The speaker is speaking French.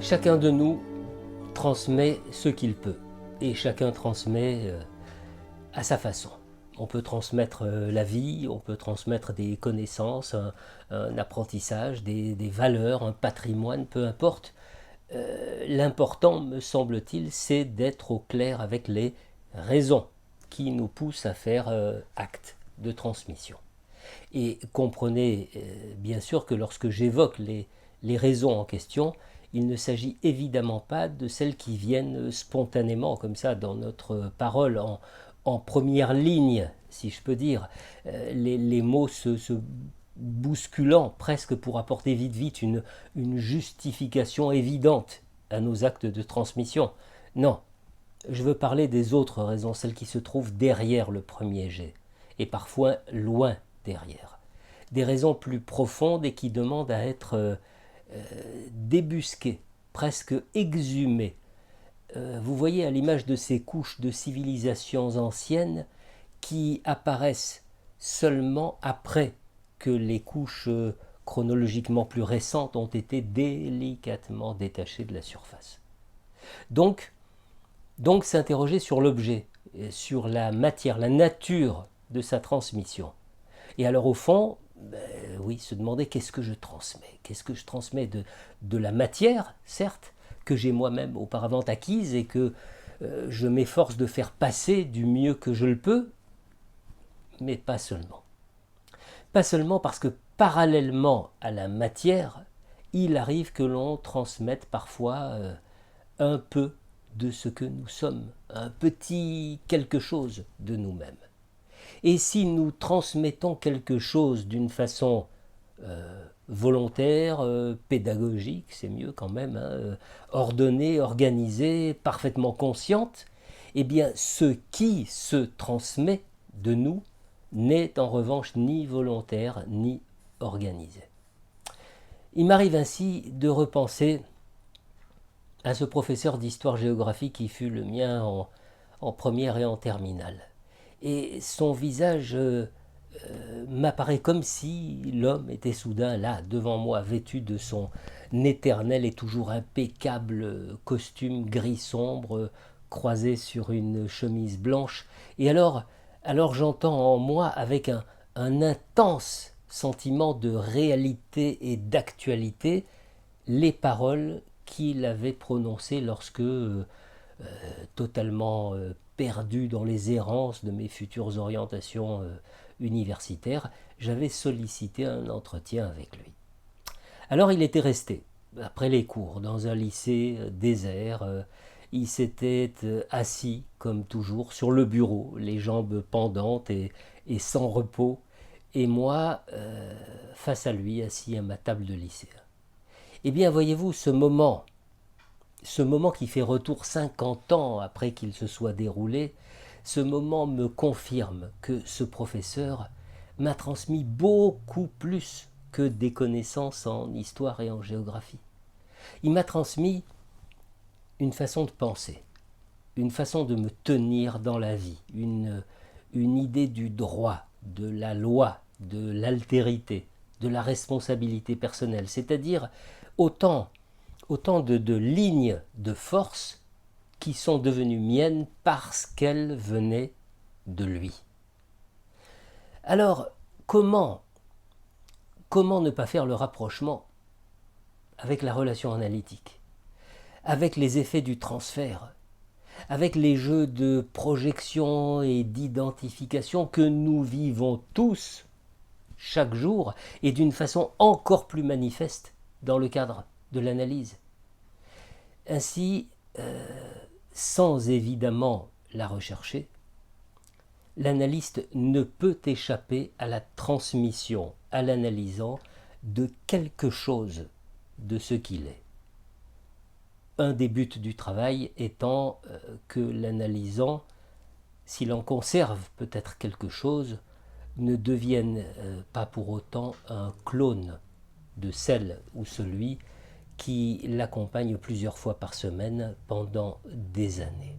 Chacun de nous transmet ce qu'il peut et chacun transmet à sa façon. On peut transmettre la vie, on peut transmettre des connaissances, un apprentissage, des valeurs, un patrimoine, peu importe. L'important, me semble-t-il, c'est d'être au clair avec les raisons qui nous poussent à faire acte de transmission. Et comprenez bien sûr que lorsque j'évoque les raisons en question, il ne s'agit évidemment pas de celles qui viennent spontanément comme ça dans notre parole en première ligne, si je peux dire, les mots se bousculant presque pour apporter vite une justification évidente à nos actes de transmission. Non, je veux parler des autres raisons, celles qui se trouvent derrière le premier jet, et parfois loin derrière. Des raisons plus profondes et qui demandent à être débusquées, presque exhumées. Vous voyez à l'image de ces couches de civilisations anciennes qui apparaissent seulement après que les couches chronologiquement plus récentes ont été délicatement détachées de la surface. Donc s'interroger sur l'objet, sur la matière, la nature de sa transmission. Et alors au fond, oui, se demander qu'est-ce que je transmets. Qu'est-ce que je transmets de la matière, certes, que j'ai moi-même auparavant acquise et que je m'efforce de faire passer du mieux que je le peux, mais pas seulement. Pas seulement parce que parallèlement à la matière, il arrive que l'on transmette parfois un peu de ce que nous sommes, un petit quelque chose de nous-mêmes. Et si nous transmettons quelque chose d'une façon volontaire, pédagogique, c'est mieux quand même, ordonnée, organisée, parfaitement consciente, eh bien ce qui se transmet de nous n'est en revanche ni volontaire ni organisé. Il m'arrive ainsi de repenser à ce professeur d'histoire-géographie qui fut le mien en première et en terminale. Et son visage m'apparaît comme si l'homme était soudain là, devant moi, vêtu de son éternel et toujours impeccable costume gris sombre, croisé sur une chemise blanche. Et alors j'entends en moi, avec un intense sentiment de réalité et d'actualité, les paroles qu'il avait prononcées lorsque, totalement perdu dans les errances de mes futures orientations universitaires, j'avais sollicité un entretien avec lui. Alors il était resté, après les cours, dans un lycée désert. Il s'était assis, comme toujours, sur le bureau, les jambes pendantes et sans repos, et moi, face à lui, assis à ma table de lycée. Eh bien, voyez-vous, ce moment qui fait retour 50 ans après qu'il se soit déroulé, ce moment me confirme que ce professeur m'a transmis beaucoup plus que des connaissances en histoire et en géographie. Il m'a transmis une façon de penser, une façon de me tenir dans la vie, une idée du droit, de la loi, de l'altérité, de la responsabilité personnelle, c'est-à-dire autant de lignes de force qui sont devenues miennes parce qu'elles venaient de lui. Alors, comment ne pas faire le rapprochement avec la relation analytique, avec les effets du transfert, avec les jeux de projection et d'identification que nous vivons tous chaque jour et d'une façon encore plus manifeste dans le cadre de l'analyse. Ainsi, sans évidemment la rechercher, l'analyste ne peut échapper à la transmission, à l'analysant, de quelque chose de ce qu'il est. Un des buts du travail étant que l'analysant, s'il en conserve peut-être quelque chose, ne devienne pas pour autant un clone de celle ou celui qui l'accompagne plusieurs fois par semaine pendant des années.